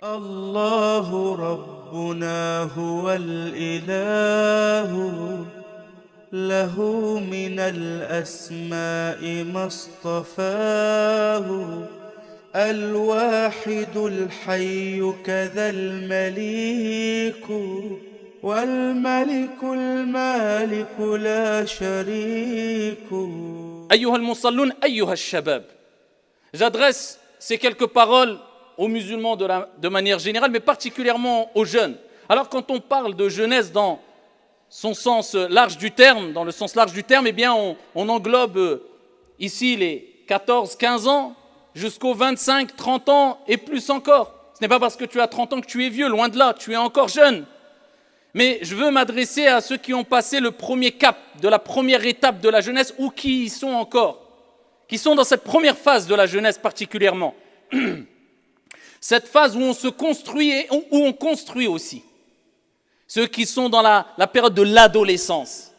الله ربنا هو الإله له من الأسماء ما اصطفاه الواحد الحي كذا المليك والملك المالك لا شريك. أيها المصلون أيها الشباب. J'adresse ces quelques paroles aux musulmans de manière générale, mais particulièrement aux jeunes. Alors quand on parle de jeunesse dans son sens large du terme, dans le sens large du terme, eh bien on englobe ici les 14, 15 ans jusqu'aux 25, 30 ans et plus encore. Ce n'est pas parce que tu as 30 ans que tu es vieux, loin de là, tu es encore jeune. Mais je veux m'adresser à ceux qui ont passé le premier cap de la première étape de la jeunesse ou qui y sont encore, qui sont dans cette première phase de la jeunesse particulièrement. Cette phase où on se construit et où on construit aussi. Ceux qui sont dans la période de l'adolescence.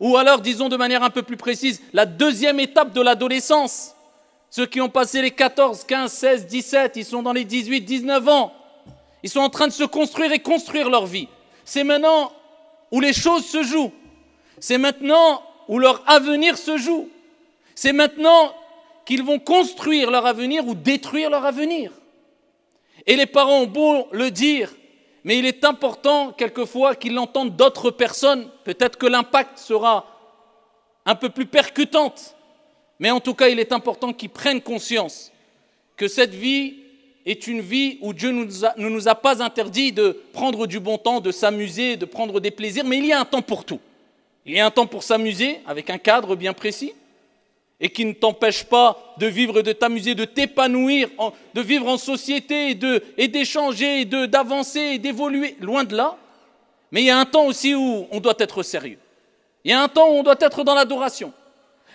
Ou alors, disons de manière un peu plus précise, la deuxième étape de l'adolescence. Ceux qui ont passé les 14, 15, 16, 17, ils sont dans les 18, 19 ans. Ils sont en train de se construire et construire leur vie. C'est maintenant où les choses se jouent. C'est maintenant où leur avenir se joue. C'est maintenant qu'ils vont construire leur avenir ou détruire leur avenir. Et les parents ont beau le dire, mais il est important quelquefois qu'ils l'entendent d'autres personnes. Peut-être que l'impact sera un peu plus percutant. Mais en tout cas, il est important qu'ils prennent conscience que cette vie est une vie où Dieu ne nous a pas interdit de prendre du bon temps, de s'amuser, de prendre des plaisirs, mais il y a un temps pour tout. Il y a un temps pour s'amuser avec un cadre bien précis et qui ne t'empêche pas de vivre, de t'amuser, de t'épanouir, de vivre en société et d'échanger, d'avancer et d'évoluer, loin de là. Mais il y a un temps aussi où on doit être sérieux. Il y a un temps où on doit être dans l'adoration.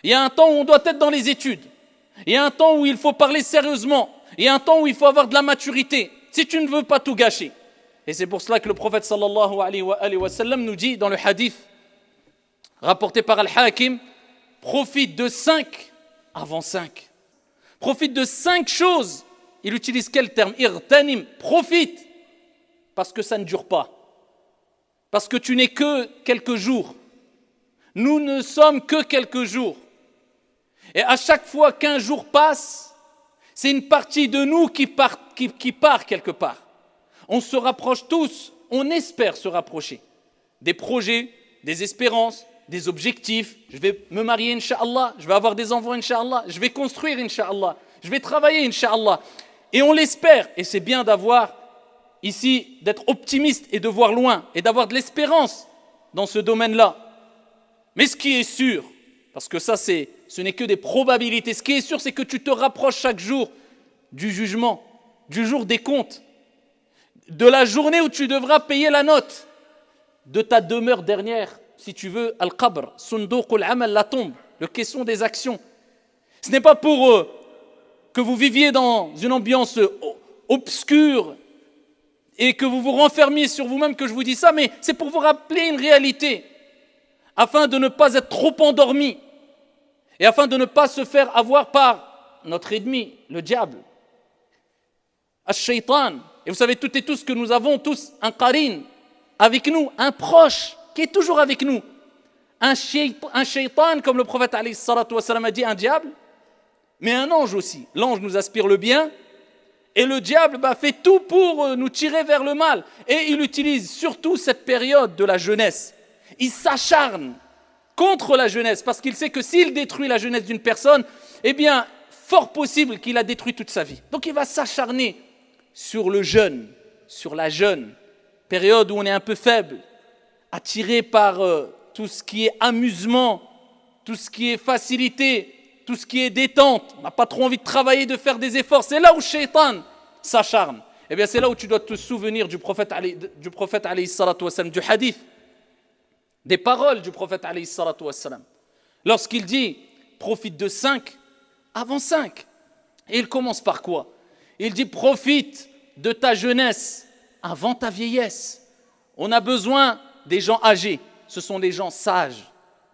Il y a un temps où on doit être dans les études. Il y a un temps où il faut parler sérieusement. Il y a un temps où il faut avoir de la maturité, si tu ne veux pas tout gâcher. Et c'est pour cela que le prophète sallallahu alayhi wa sallam nous dit dans le hadith rapporté par Al-Hakim, profite de 5 avant 5. Profite de 5 choses. Il utilise quel terme? Irtanim, profite. Parce que ça ne dure pas. Parce que tu n'es que quelques jours. Nous ne sommes que quelques jours. Et à chaque fois qu'un jour passe, c'est une partie de nous qui part quelque part. On se rapproche tous, on espère se rapprocher. Des projets, des espérances, des objectifs. Je vais me marier, Inch'Allah. Je vais avoir des enfants, Inch'Allah. Je vais construire, Inch'Allah. Je vais travailler, Inch'Allah. Et on l'espère. Et c'est bien d'avoir ici, d'être optimiste et de voir loin et d'avoir de l'espérance dans ce domaine-là. Mais ce qui est sûr, parce que ça, ce n'est que des probabilités. Ce qui est sûr, c'est que tu te rapproches chaque jour du jugement, du jour des comptes, de la journée où tu devras payer la note, de ta demeure dernière, si tu veux, al-qabr, sunduq al-amal, la tombe, le caisson des actions. Ce n'est pas pour que vous viviez dans une ambiance obscure et que vous vous renfermiez sur vous-même que je vous dis ça, mais c'est pour vous rappeler une réalité, afin de ne pas être trop endormi et afin de ne pas se faire avoir par notre ennemi, le diable, Ash-Shaytan. Et vous savez toutes et tous que nous avons tous un qarin avec nous, un proche qui est toujours avec nous. Un shaytan, comme le prophète alayhi salatu wa salam a dit, un diable, mais un ange aussi. L'ange nous aspire le bien et le diable fait tout pour nous tirer vers le mal. Et il utilise surtout cette période de la jeunesse. Il s'acharne contre la jeunesse parce qu'il sait que s'il détruit la jeunesse d'une personne, eh bien, fort possible qu'il a détruit toute sa vie. Donc il va s'acharner sur le jeune, sur la jeune, période où on est un peu faible, attiré par tout ce qui est amusement, tout ce qui est facilité, tout ce qui est détente. On n'a pas trop envie de travailler, de faire des efforts. C'est là où Shaitan s'acharne. Eh bien, c'est là où tu dois te souvenir du prophète alayhi salatu wassalam, du hadith, des paroles du prophète alayhi salatu wassalam. Lorsqu'il dit, profite de 5 avant 5. Et il commence par quoi? Il dit, profite de ta jeunesse avant ta vieillesse. On a besoin des gens âgés. Ce sont les gens sages,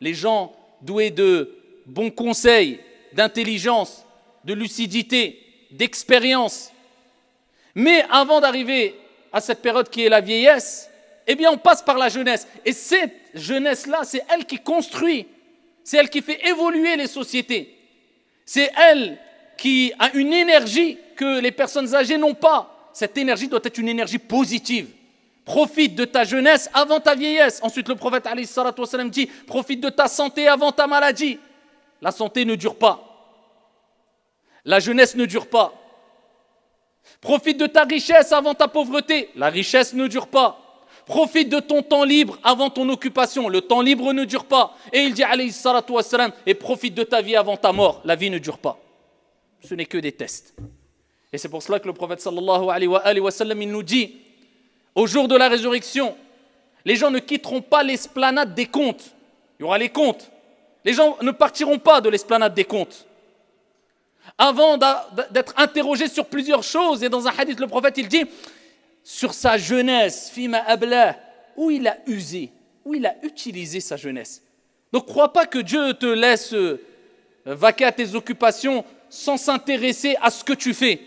les gens doués de bons conseils, d'intelligence, de lucidité, d'expérience. Mais avant d'arriver à cette période qui est la vieillesse, eh bien on passe par la jeunesse. Et cette jeunesse-là, c'est elle qui construit, c'est elle qui fait évoluer les sociétés. C'est elle qui a une énergie que les personnes âgées n'ont pas. Cette énergie doit être une énergie positive. Profite de ta jeunesse avant ta vieillesse. Ensuite, le prophète alayhi salatu wassalam dit, profite de ta santé avant ta maladie. La santé ne dure pas. La jeunesse ne dure pas. Profite de ta richesse avant ta pauvreté. La richesse ne dure pas. Profite de ton temps libre avant ton occupation. Le temps libre ne dure pas. Et il dit alayhi salatu wassalam, et profite de ta vie avant ta mort. La vie ne dure pas. Ce n'est que des tests. Et c'est pour cela que le prophète sallallahu alayhi wa sallam, il nous dit, au jour de la résurrection, les gens ne quitteront pas l'esplanade des comptes. Il y aura les comptes. Les gens ne partiront pas de l'esplanade des comptes. Avant d'être interrogés sur plusieurs choses, et dans un hadith, le prophète, il dit, sur sa jeunesse, fima ablah, où il a usé, où il a utilisé sa jeunesse. Donc, crois pas que Dieu te laisse vaquer à tes occupations sans s'intéresser à ce que tu fais.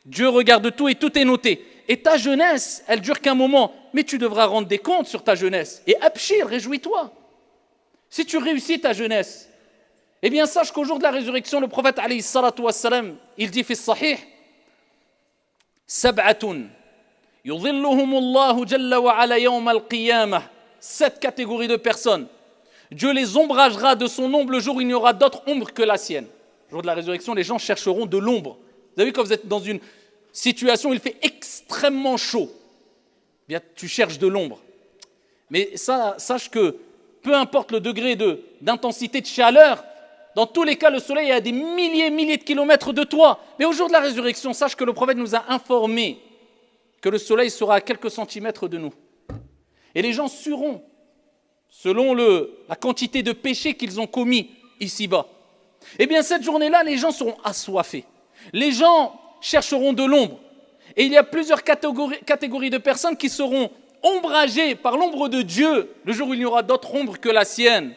Dieu regarde tout et tout est noté. Et ta jeunesse, elle dure qu'un moment, mais tu devras rendre des comptes sur ta jeunesse. Et abshir, réjouis-toi. Si tu réussis ta jeunesse, eh bien sache qu'au jour de la résurrection, le prophète alayhi salatu wassalam, il dit fi sahih, sab'atun yudhilluhumullahu jalla wa ala yawm al-qiyamah, 7 catégories de personnes. Dieu les ombragera de son ombre le jour où il n'y aura d'autre ombre que la sienne. Le jour de la résurrection, les gens chercheront de l'ombre. Vous avez vu quand vous êtes dans une situation où il fait extrêmement chaud, eh bien tu cherches de l'ombre. Mais ça, sache que peu importe le degré d'intensité de chaleur, dans tous les cas, le soleil est à des milliers de kilomètres de toi. Mais au jour de la résurrection, sache que le prophète nous a informé que le soleil sera à quelques centimètres de nous. Et les gens sueront selon la quantité de péchés qu'ils ont commis ici-bas. Eh bien, cette journée-là, les gens seront assoiffés. Les gens chercheront de l'ombre. Et il y a plusieurs catégories de personnes qui seront ombragées par l'ombre de Dieu le jour où il n'y aura d'autre ombre que la sienne.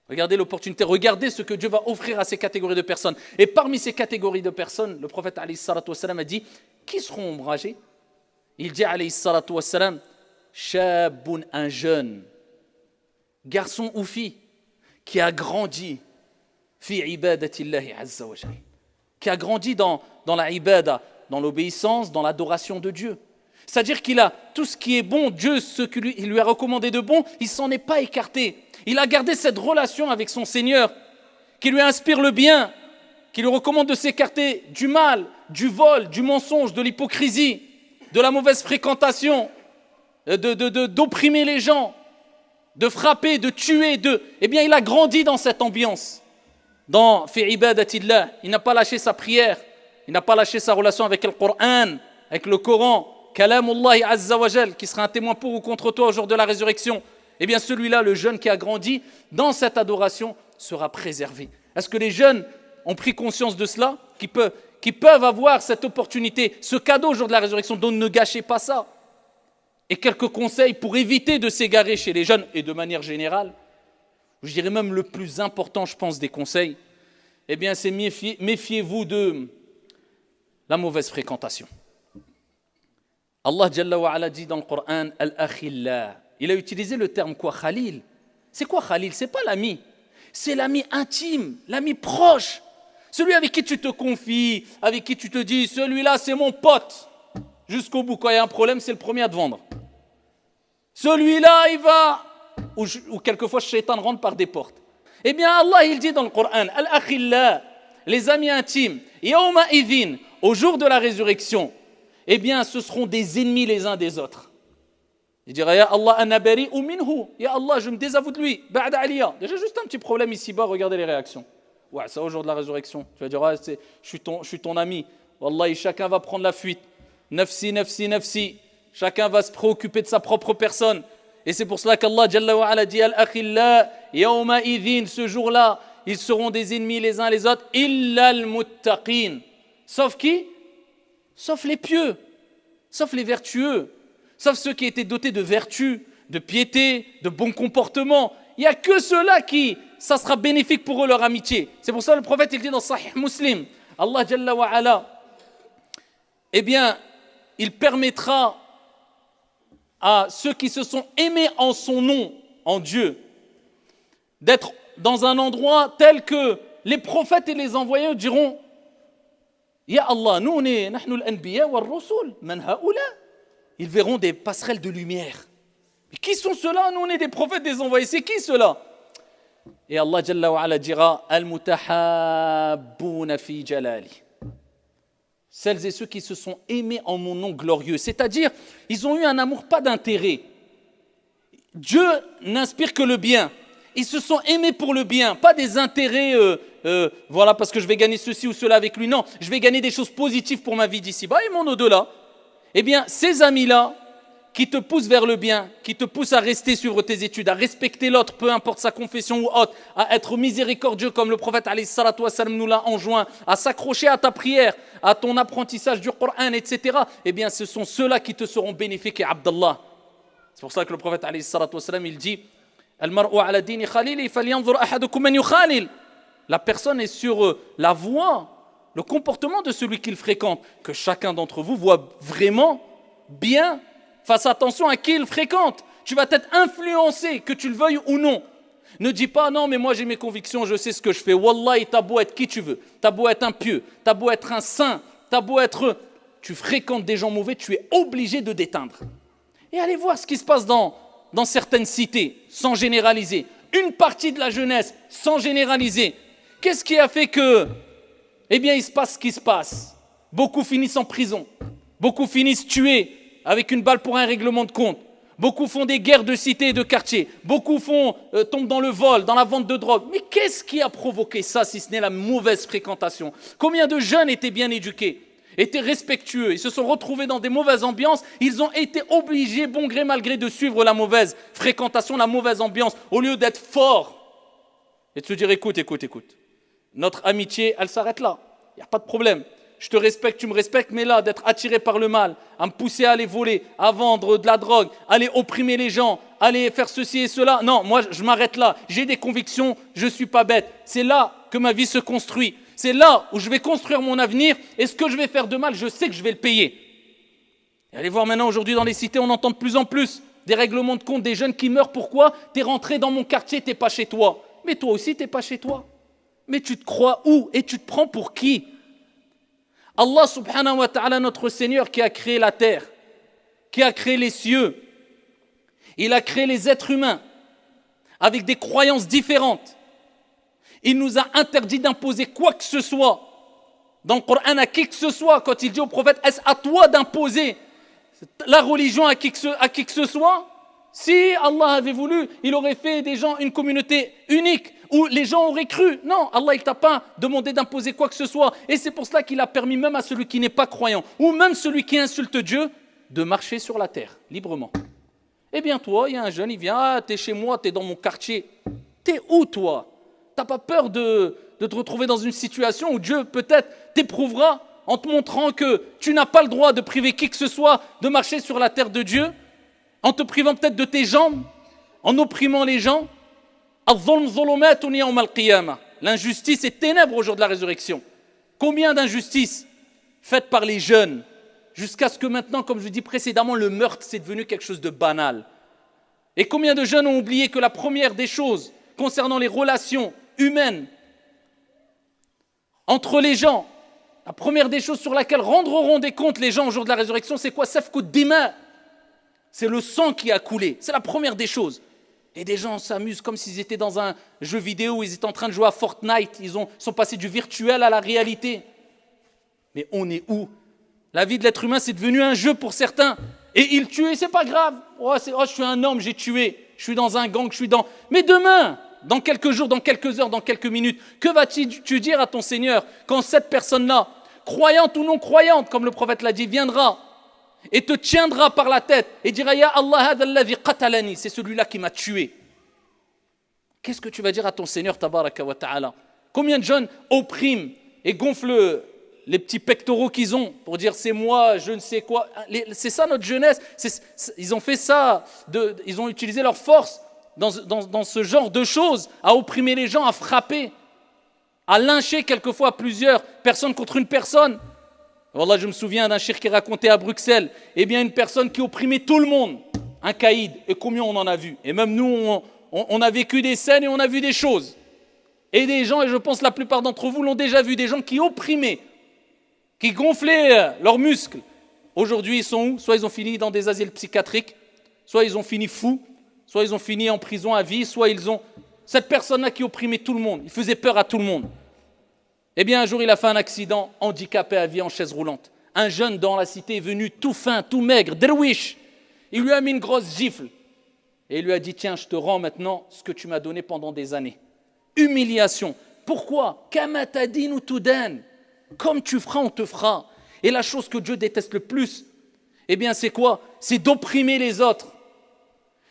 Regardez l'opportunité, regardez ce que Dieu va offrir à ces catégories de personnes. Et parmi ces catégories de personnes, le prophète alayhi salatu wassalam a dit, qui seront ombragés? Il dit alayhi salatu wassalam, shabun, un jeune, garçon ou fille, qui a grandi fi ibadatillahi azza wa jalla, qui a grandi dans la ibada, dans l'obéissance, dans l'adoration de Dieu. C'est-à-dire qu'il a tout ce qui est bon, Dieu, ce qu'il lui a recommandé de bon, il ne s'en est pas écarté. Il a gardé cette relation avec son Seigneur, qui lui inspire le bien, qui lui recommande de s'écarter du mal, du vol, du mensonge, de l'hypocrisie, de la mauvaise fréquentation, d'opprimer les gens, de frapper, de tuer, Eh bien, il a grandi dans cette ambiance. Dans fi ibadatillah, il n'a pas lâché sa prière, il n'a pas lâché sa relation avec le Coran, avec le Coran, Kalamullahi azza wa jal, qui sera un témoin pour ou contre toi au jour de la résurrection. Eh bien, celui-là, le jeune qui a grandi dans cette adoration, sera préservé. Est-ce que les jeunes ont pris conscience de cela, qui peuvent avoir cette opportunité, ce cadeau au jour de la résurrection, donc ne gâchez pas ça. Et quelques conseils pour éviter de s'égarer chez les jeunes, et de manière générale, je dirais même le plus important, je pense, des conseils, eh bien, c'est méfiez-vous de la mauvaise fréquentation. Allah Jalla wa Ala dit dans le Coran, Al-Akhillah. Il a utilisé le terme quoi? Khalil. C'est quoi Khalil? C'est pas l'ami. C'est l'ami intime, l'ami proche. Celui avec qui tu te confies, avec qui tu te dis, celui-là c'est mon pote. Jusqu'au bout, quand il y a un problème, c'est le premier à te vendre. Celui-là, il va... Ou quelquefois, Shaitan rentre par des portes. Eh bien, Allah, il dit dans le Coran, Al-Akhillah, les amis intimes, Yawma idhin, au jour de la résurrection, eh bien, ce seront des ennemis les uns des autres. Il dira, Ya Allah, anabari ou minhu. Ya Allah, je me désavoue de lui. Ba'da aliya. Déjà, juste un petit problème ici-bas, regardez les réactions. Ouais, ça au jour de la résurrection. Tu vas dire, ouais, je suis ton ami. Wallahi, chacun va prendre la fuite. Nafsi, nafsi, nafsi. Chacun va se préoccuper de sa propre personne. Et c'est pour cela qu'Allah Jalla wa Ala dit, Al-Akhillah, Yawma idhin, ce jour-là, ils seront des ennemis les uns les autres. Illa al-muttaqin. Sauf qui? Sauf les pieux, sauf les vertueux, sauf ceux qui étaient dotés de vertu, de piété, de bon comportement. Il n'y a que ceux-là qui, ça sera bénéfique pour eux leur amitié. C'est pour ça que le prophète il dit dans Sahih Muslim, Allah Jalla wa Ala, eh bien, il permettra à ceux qui se sont aimés en son nom, en Dieu, d'être dans un endroit tel que les prophètes et les envoyés diront Ya Allah, nous on est nahnu al-anbiya wal-rusul, man haoula. Ils verront des passerelles de lumière. Mais qui sont ceux-là? Nous on est des prophètes, des envoyés. C'est qui ceux-là? Et Allah Jalla wa Ala dira Al-mutahabbouna fi jalali. Celles et ceux qui se sont aimés en mon nom glorieux. C'est-à-dire, ils ont eu un amour pas d'intérêt. Dieu n'inspire que le bien. Ils se sont aimés pour le bien, pas des intérêts, voilà, parce que je vais gagner ceci ou cela avec lui. Non, je vais gagner des choses positives pour ma vie d'ici-bas et mon au-delà. Eh bien, ces amis-là, qui te poussent vers le bien, qui te poussent à rester suivre tes études, à respecter l'autre, peu importe sa confession ou autre, à être miséricordieux comme le prophète alayhi salatu wassalam nous l'a enjoint, à s'accrocher à ta prière, à ton apprentissage du Coran, etc. Eh bien, ce sont ceux-là qui te seront bénéfiques, Abdallah. C'est pour ça que le prophète alayhi salatu wassalam, il dit la personne est sur la voie, le comportement de celui qu'il fréquente, que chacun d'entre vous voit vraiment bien. Fasse attention à qui il fréquente. Tu vas être influencé, que tu le veuilles ou non. Ne dis pas non, mais moi j'ai mes convictions, je sais ce que je fais. Wallahi, t'as beau être qui tu veux, t'as beau être un pieux, t'as beau être un saint, t'as beau être. Tu fréquentes des gens mauvais, tu es obligé de d'éteindre. Et allez voir ce qui se passe dans certaines cités, sans généraliser. Une partie de la jeunesse, sans généraliser. Qu'est-ce qui a fait que, eh bien, il se passe ce qui se passe? Beaucoup finissent en prison. Beaucoup finissent tués avec une balle pour un règlement de compte. Beaucoup font des guerres de cité et de quartier. Beaucoup tombent dans le vol, dans la vente de drogue. Mais qu'est-ce qui a provoqué ça, si ce n'est la mauvaise fréquentation? Combien de jeunes étaient bien éduqués, étaient respectueux, ils se sont retrouvés dans des mauvaises ambiances, ils ont été obligés, bon gré mal gré, de suivre la mauvaise fréquentation, la mauvaise ambiance, au lieu d'être forts et de se dire écoute, notre amitié, elle s'arrête là, il n'y a pas de problème. Je te respecte, tu me respectes, mais là, d'être attiré par le mal, à me pousser à aller voler, à vendre de la drogue, à aller opprimer les gens, à aller faire ceci et cela, non, moi, je m'arrête là. J'ai des convictions, je ne suis pas bête. C'est là que ma vie se construit. C'est là où je vais construire mon avenir. Et ce que je vais faire de mal, je sais que je vais le payer. Et allez voir maintenant, aujourd'hui, dans les cités, on entend de plus en plus des règlements de compte, des jeunes qui meurent. Pourquoi? Tu es rentré dans mon quartier, tu n'es pas chez toi. Mais toi aussi, tu n'es pas chez toi. Mais tu te crois où? Et tu te prends pour qui? Allah subhanahu wa ta'ala, notre Seigneur qui a créé la terre, qui a créé les cieux, il a créé les êtres humains avec des croyances différentes. Il nous a interdit d'imposer quoi que ce soit dans le Coran à qui que ce soit. Quand il dit au prophète, est-ce à toi d'imposer la religion à qui que ce soit? Si Allah avait voulu, il aurait fait des gens une communauté unique où les gens auraient cru. Non, Allah il t'a pas demandé d'imposer quoi que ce soit. Et c'est pour cela qu'il a permis même à celui qui n'est pas croyant ou même celui qui insulte Dieu de marcher sur la terre librement. Eh bien toi, il y a un jeune, il vient, t'es chez moi, t'es dans mon quartier. T'es où toi? T'as pas peur de te retrouver dans une situation où Dieu peut-être t'éprouvera en te montrant que tu n'as pas le droit de priver qui que ce soit de marcher sur la terre de Dieu, en te privant peut-être de tes jambes, en opprimant les gens. L'injustice est ténèbres au jour de la résurrection. Combien d'injustices faites par les jeunes, jusqu'à ce que maintenant, comme je dis précédemment, le meurtre c'est devenu quelque chose de banal. Et combien de jeunes ont oublié que la première des choses concernant les relations humaines entre les gens, la première des choses sur laquelle rendront des comptes les gens au jour de la résurrection, c'est quoi? Safku dima. C'est le sang qui a coulé. C'est la première des choses. Et des gens s'amusent comme s'ils étaient dans un jeu vidéo où ils étaient en train de jouer à Fortnite. Ils sont passés du virtuel à la réalité. Mais on est où? La vie de l'être humain, c'est devenu un jeu pour certains. Et ils tuent, et c'est pas grave. Je suis un homme, j'ai tué. Je suis dans un gang, je suis dans... Mais demain, dans quelques jours, dans quelques heures, dans quelques minutes, que vas-tu dire à ton Seigneur quand cette personne-là, croyante ou non croyante, comme le prophète l'a dit, viendra et te tiendra par la tête et dira Ya Allah hadha alladhi qatalani, c'est celui-là qui m'a tué. Qu'est-ce que tu vas dire à ton Seigneur tabaraka wa ta'ala? Combien de jeunes oppriment et gonflent les petits pectoraux qu'ils ont pour dire c'est moi, je ne sais quoi. C'est ça notre jeunesse. Ils ont fait ça, ils ont utilisé leur force dans ce genre de choses, à opprimer les gens, à frapper, à lyncher quelquefois plusieurs personnes contre une personne. Wallah, je me souviens d'un cheikh qui racontait à Bruxelles, eh bien une personne qui opprimait tout le monde, un caïd, et combien on en a vu. Et même nous, on a vécu des scènes et on a vu des choses. Et des gens, et je pense la plupart d'entre vous l'ont déjà vu, des gens qui opprimaient, qui gonflaient leurs muscles. Aujourd'hui, ils sont où? Soit ils ont fini dans des asiles psychiatriques, soit ils ont fini fous, soit ils ont fini en prison à vie, soit ils ont... Cette personne-là qui opprimait tout le monde, il faisait peur à tout le monde. Eh bien, un jour, il a fait un accident, handicapé à vie en chaise roulante. Un jeune dans la cité est venu tout fin, tout maigre, derwish. Il lui a mis une grosse gifle. Et il lui a dit, tiens, je te rends maintenant ce que tu m'as donné pendant des années. Humiliation. Pourquoi? Kamatadin ou tudan. Comme tu feras, on te fera. Et la chose que Dieu déteste le plus, eh bien, c'est quoi? C'est d'opprimer les autres.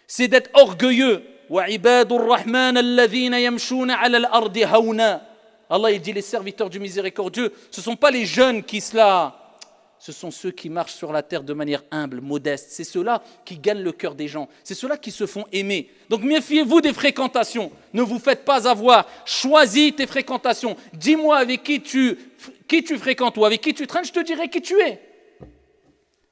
C'est d'être orgueilleux. وَعِبَادُ الرَّحْمَنَ الَّذِينَ يَمْشُونَ عَلَى الْأَرْضِ هَوْنًا. Allah, il dit, les serviteurs du miséricordieux, ce ne sont pas les jeunes qui ce sont ceux qui marchent sur la terre de manière humble, modeste. C'est ceux-là qui gagnent le cœur des gens. C'est ceux-là qui se font aimer. Donc méfiez-vous des fréquentations. Ne vous faites pas avoir. Choisis tes fréquentations. Dis-moi avec qui tu fréquentes ou avec qui tu traînes, je te dirai qui tu es.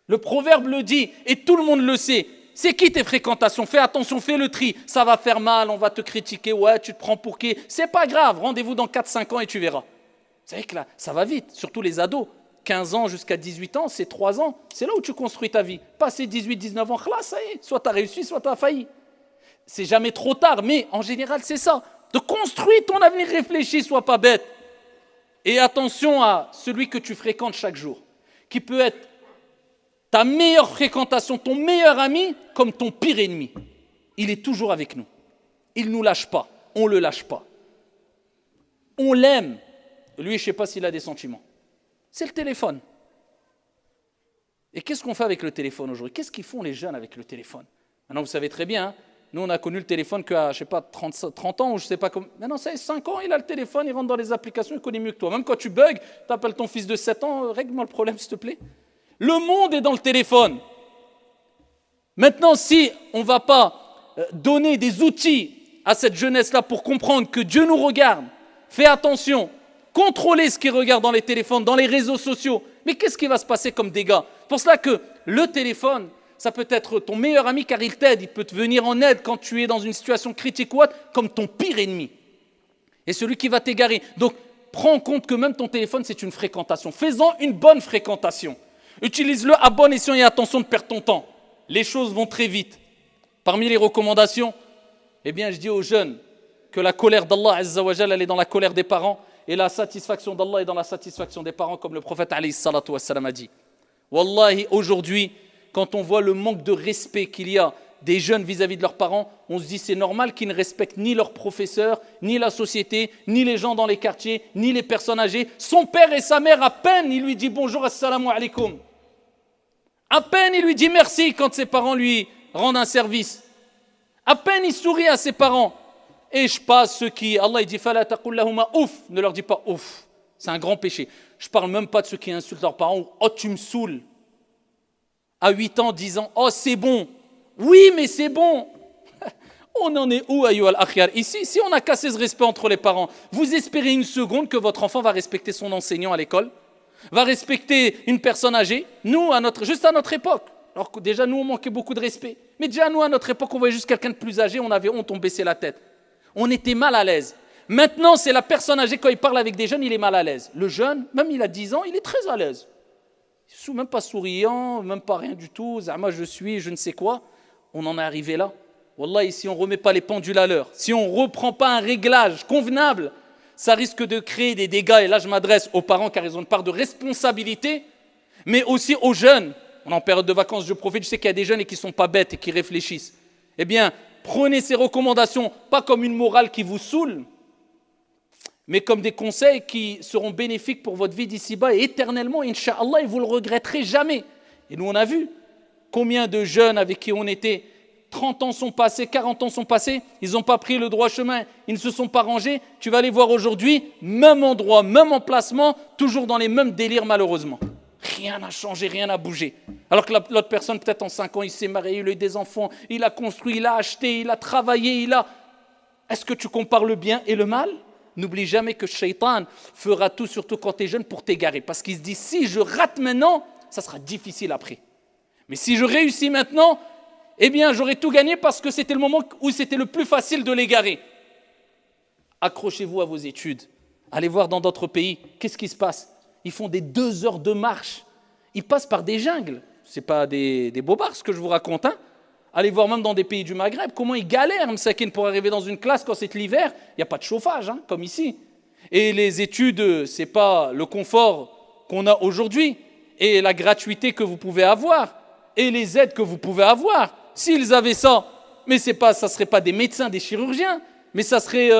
Le proverbe le dit et tout le monde le sait. C'est qui tes fréquentations? Fais attention, fais le tri. Ça va faire mal, on va te critiquer. Ouais, tu te prends pour qui? C'est pas grave. Rendez-vous dans 4-5 ans et tu verras. Vous savez que là, ça va vite, surtout les ados. 15 ans jusqu'à 18 ans, c'est 3 ans. C'est là où tu construis ta vie. Passé 18-19 ans, là, ça y est. Soit tu as réussi, soit tu as failli. C'est jamais trop tard, mais en général, c'est ça. De construire ton avenir, réfléchis, sois pas bête. Et attention à celui que tu fréquentes chaque jour, qui peut être ta meilleure fréquentation, ton meilleur ami, comme ton pire ennemi. Il est toujours avec nous. Il ne nous lâche pas. On ne le lâche pas. On l'aime. Lui, je ne sais pas s'il a des sentiments. C'est le téléphone. Et qu'est-ce qu'on fait avec le téléphone aujourd'hui? Qu'est-ce qu'ils font les jeunes avec le téléphone? Maintenant, vous savez très bien, hein, nous, on a connu le téléphone qu'à, je ne sais pas, 30 ans, ou je ne sais pas comment. Maintenant, ça fait 5 ans, il a le téléphone, il rentre dans les applications, il connaît mieux que toi. Même quand tu bugs, tu appelles ton fils de 7 ans, règle-moi le problème, s'il te plaît. Le monde est dans le téléphone. Maintenant, si on ne va pas donner des outils à cette jeunesse-là pour comprendre que Dieu nous regarde, fais attention, contrôlez ce qu'ils regardent dans les téléphones, dans les réseaux sociaux. Mais qu'est-ce qui va se passer comme dégâts? Pour cela que le téléphone, ça peut être ton meilleur ami car il t'aide, il peut te venir en aide quand tu es dans une situation critique ou autre, comme ton pire ennemi. Et celui qui va t'égarer. Donc, prends en compte que même ton téléphone, c'est une fréquentation. Fais-en une bonne fréquentation. Utilise-le à bon escient et attention de perdre ton temps. Les choses vont très vite. Parmi les recommandations, eh bien, je dis aux jeunes que la colère d'Allah Azza wa Jalla, elle est dans la colère des parents et la satisfaction d'Allah est dans la satisfaction des parents, comme le prophète alayhi salatu wassalam a dit. Wallahi, aujourd'hui, quand on voit le manque de respect qu'il y a des jeunes vis-à-vis de leurs parents, on se dit c'est normal qu'ils ne respectent ni leurs professeurs, ni la société, ni les gens dans les quartiers, ni les personnes âgées. Son père et sa mère, à peine, il lui dit bonjour, assalamu alaikum. À peine il lui dit merci quand ses parents lui rendent un service. À peine il sourit à ses parents. Et je passe ceux qui, Allah il dit fala taqul lahuma ouf, ne leur dis pas ouf. C'est un grand péché. Je parle même pas de ceux qui insultent leurs parents ou oh tu me saoules. À 8 ans, 10 ans, oh c'est bon. Oui mais c'est bon. On en est où ayyuha al-akhyar? Ici, si on a cassé ce respect entre les parents, vous espérez une seconde que votre enfant va respecter son enseignant à l'école? Va respecter une personne âgée? Nous, juste à notre époque, alors que déjà nous on manquait beaucoup de respect, mais déjà nous à notre époque on voyait juste quelqu'un de plus âgé, on avait honte, on baissait la tête, on était mal à l'aise. Maintenant c'est la personne âgée, quand il parle avec des jeunes il est mal à l'aise. Le jeune, même il a 10 ans, il est très à l'aise, même pas souriant, même pas rien du tout, zama je suis je ne sais quoi. On en est arrivé là. Wallahi, si on ne remet pas les pendules à l'heure, si on ne reprend pas un réglage convenable, ça risque de créer des dégâts. Et là, je m'adresse aux parents car ils ont une part de responsabilité, mais aussi aux jeunes. On est en période de vacances, je profite, je sais qu'il y a des jeunes et qui ne sont pas bêtes et qui réfléchissent. Eh bien, prenez ces recommandations, pas comme une morale qui vous saoule, mais comme des conseils qui seront bénéfiques pour votre vie d'ici-bas et éternellement, Inch'Allah, et vous ne le regretterez jamais. Et nous, on a vu combien de jeunes avec qui on était, 30 ans sont passés, 40 ans sont passés, ils n'ont pas pris le droit chemin, ils ne se sont pas rangés. Tu vas les voir aujourd'hui, même endroit, même emplacement, toujours dans les mêmes délires malheureusement. Rien n'a changé, rien n'a bougé. Alors que l'autre personne, peut-être en 5 ans, il s'est marié, il a eu des enfants, il a construit, il a acheté, il a travaillé, Est-ce que tu compares le bien et le mal? N'oublie jamais que Shaitan fera tout, surtout quand tu es jeune, pour t'égarer. Parce qu'il se dit, si je rate maintenant, ça sera difficile après. Mais si je réussis maintenant, eh bien, j'aurai tout gagné parce que c'était le moment où c'était le plus facile de l'égarer. Accrochez-vous à vos études. Allez voir dans d'autres pays, qu'est-ce qui se passe? Ils font des 2 heures de marche. Ils passent par des jungles. Ce n'est pas des bobards ce que je vous raconte. Hein. Allez voir même dans des pays du Maghreb, comment ils galèrent, Msakin, pour arriver dans une classe quand c'est l'hiver. Il n'y a pas de chauffage, hein, comme ici. Et les études, ce n'est pas le confort qu'on a aujourd'hui et la gratuité que vous pouvez avoir et les aides que vous pouvez avoir. S'ils avaient ça, mais ça ne serait pas des médecins, des chirurgiens, mais ça serait...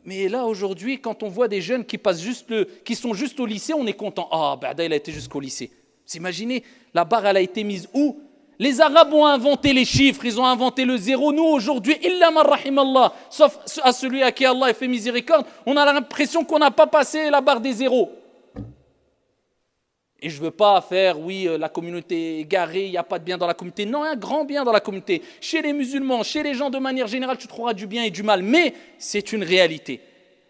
Mais là, aujourd'hui, quand on voit des jeunes qui sont juste au lycée, on est content. Ah, Bada, il a été jusqu'au lycée. Vous imaginez, la barre, elle a été mise où? Les Arabes ont inventé les chiffres, ils ont inventé le zéro. Nous, aujourd'hui, illa man rahimallah, sauf à celui à qui Allah a fait miséricorde, on a l'impression qu'on n'a pas passé la barre des zéros. Et je ne veux pas faire, oui, la communauté égarée, il n'y a pas de bien dans la communauté. Non, il y a un grand bien dans la communauté. Chez les musulmans, chez les gens de manière générale, tu trouveras du bien et du mal. Mais c'est une réalité.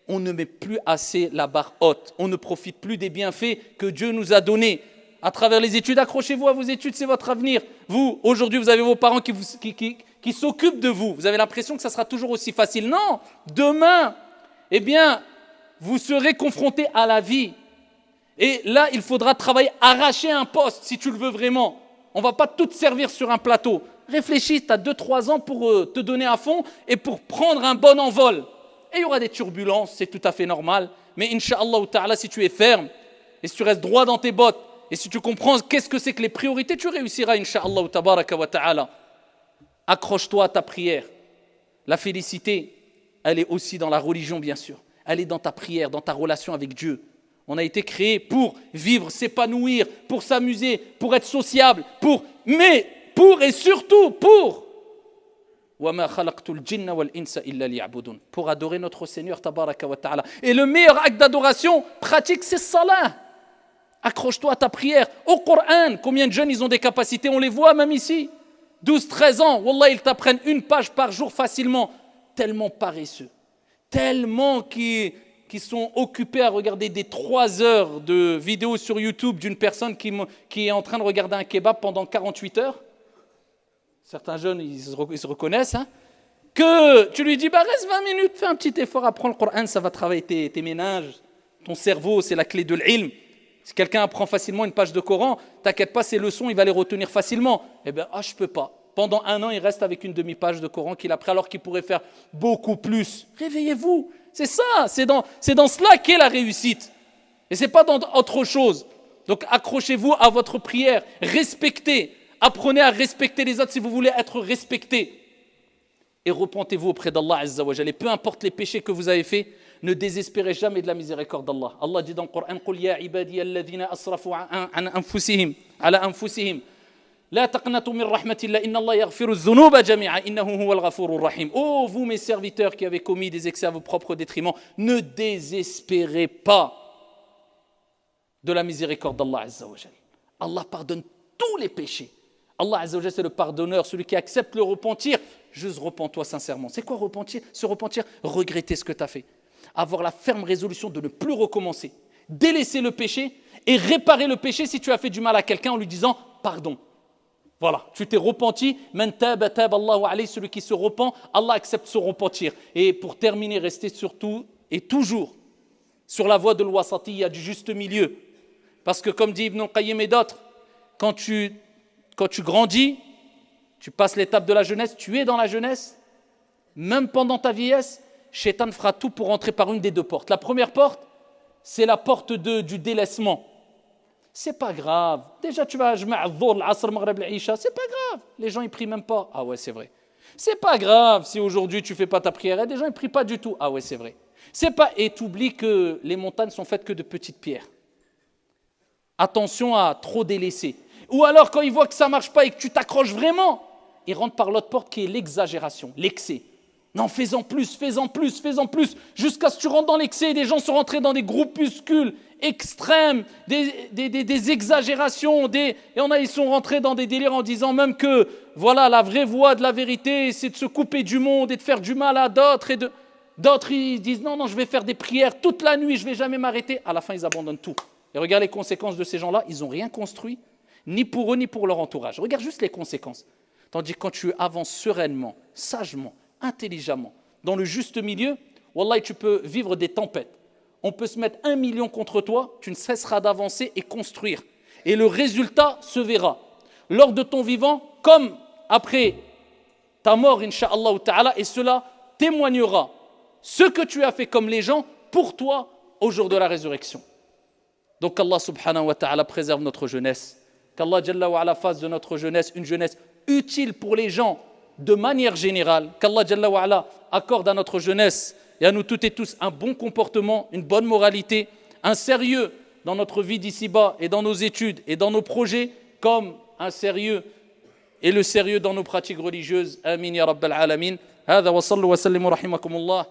On ne met plus assez la barre haute. On ne profite plus des bienfaits que Dieu nous a donnés. À travers les études, accrochez-vous à vos études, c'est votre avenir. Vous, aujourd'hui, vous avez vos parents qui s'occupent de vous. Vous avez l'impression que ça sera toujours aussi facile. Non, demain, eh bien, vous serez confrontés à la vie. Et là, il faudra travailler, arracher un poste si tu le veux vraiment. On ne va pas tout te servir sur un plateau. Réfléchis, tu as 2-3 ans pour te donner à fond et pour prendre un bon envol. Et il y aura des turbulences, c'est tout à fait normal. Mais Inch'Allah ta'ala, si tu es ferme et si tu restes droit dans tes bottes et si tu comprends qu'est-ce que c'est que les priorités, tu réussiras, Inch'Allah tabaraka wa ta'ala. Accroche-toi à ta prière. La félicité, elle est aussi dans la religion, bien sûr. Elle est dans ta prière, dans ta relation avec Dieu. On a été créé pour vivre, s'épanouir, pour s'amuser, pour être sociable, mais pour et surtout pour pour adorer notre Seigneur tabaraka wa ta'ala. Et le meilleur acte d'adoration pratique, c'est salat. Accroche-toi à ta prière. Au Coran, combien de jeunes ils ont des capacités, on les voit même ici. 12-13 ans, wallah, ils t'apprennent 1 page par jour facilement. Tellement paresseux, tellement qui sont occupés à regarder des 3 heures de vidéos sur YouTube d'une personne qui est en train de regarder un kebab pendant 48 heures. Certains jeunes, ils se reconnaissent. Hein, que tu lui dis, reste 20 minutes, fais un petit effort, apprends le Coran, ça va travailler tes méninges. Ton cerveau, c'est la clé de l'ilm. Si quelqu'un apprend facilement une page de Coran, t'inquiète pas, ses leçons, il va les retenir facilement. Eh bien, je peux pas. Pendant 1 an, il reste avec une demi-page de Coran qu'il a pris alors qu'il pourrait faire beaucoup plus. Réveillez-vous. C'est ça, c'est dans cela qu'est la réussite. Et ce n'est pas dans autre chose. Donc accrochez-vous à votre prière, respectez, apprenez à respecter les autres si vous voulez être respecté. Et repentez-vous auprès d'Allah Azza wa Jalla. Et peu importe les péchés que vous avez faits, ne désespérez jamais de la miséricorde d'Allah. Allah dit dans le Coran, قُلْ يَا عِبَادِيَ الَّذِينَ أَسْرَفُوا عَنْ أَنفُسِهِمْ عَلَى أَنفُسِهِمْ لا تقنطوا من رحمة الله إن الله يغفر الذنوب جميعا إنه هو الغفور الرحيم. Oh, vous mes serviteurs qui avez commis des excès à vos propres détriments, ne désespérez pas de la miséricorde d'Allah Azza wa Jalla. Allah pardonne tous les péchés. Allah Azza wa Jalla, c'est le pardonneur, celui qui accepte le repentir. Juste repens-toi sincèrement. C'est quoi repentir? Se repentir, regretter ce que tu as fait. Avoir la ferme résolution de ne plus recommencer. Délaisser le péché et réparer le péché si tu as fait du mal à quelqu'un en lui disant pardon. Voilà, tu t'es repenti, celui qui se repent, Allah accepte son repentir. Et pour terminer, restez surtout et toujours sur la voie de l'wasatiyya, du juste milieu. Parce que comme dit Ibn Qayyim et d'autres, quand tu grandis, tu passes l'étape de la jeunesse, tu es dans la jeunesse, même pendant ta vieillesse, Shaitan fera tout pour entrer par une des 2 portes. La première porte, c'est la porte du délaissement. C'est pas grave. Déjà, tu vas jma' al-dhuhr, al-asr, maghrib, al-isha. C'est pas grave. Les gens, ils prient même pas. Ah ouais, c'est vrai. C'est pas grave si aujourd'hui tu fais pas ta prière. Et des gens, ils prient pas du tout. Ah ouais, c'est vrai. C'est pas. Et tu oublies que les montagnes sont faites que de petites pierres. Attention à trop délaisser. Ou alors, quand ils voient que ça marche pas et que tu t'accroches vraiment, ils rentrent par l'autre porte qui est l'exagération, l'excès. Non, fais-en plus, jusqu'à ce que tu rentres dans l'excès et des gens sont rentrés dans des groupuscules extrêmes, des exagérations, ils sont rentrés dans des délires en disant même que voilà, la vraie voie de la vérité, c'est de se couper du monde et de faire du mal à d'autres. D'autres, ils disent non, non, je vais faire des prières toute la nuit, je ne vais jamais m'arrêter. À la fin, ils abandonnent tout. Et regarde les conséquences de ces gens-là, ils n'ont rien construit, ni pour eux, ni pour leur entourage. Regarde juste les conséquences. Tandis que quand tu avances sereinement, sagement, intelligemment, dans le juste milieu, Wallah, tu peux vivre des tempêtes. On peut se mettre 1 million contre toi, tu ne cesseras d'avancer et construire. Et le résultat se verra. Lors de ton vivant, comme après ta mort, incha'Allah ta'ala, et cela témoignera ce que tu as fait comme les gens pour toi au jour de la résurrection. Donc Allah subhanahu wa ta'ala préserve notre jeunesse. Qu'Allah Jalla wa ala fasse de notre jeunesse une jeunesse utile pour les gens de manière générale. Qu'Allah Jalla wa ala accorde à notre jeunesse et à nous toutes et tous un bon comportement, une bonne moralité, un sérieux dans notre vie d'ici-bas et dans nos études et dans nos projets, comme un sérieux et le sérieux dans nos pratiques religieuses. Amin ya rabbal alamin. هذا وصلوا وسلموا رحمكم الله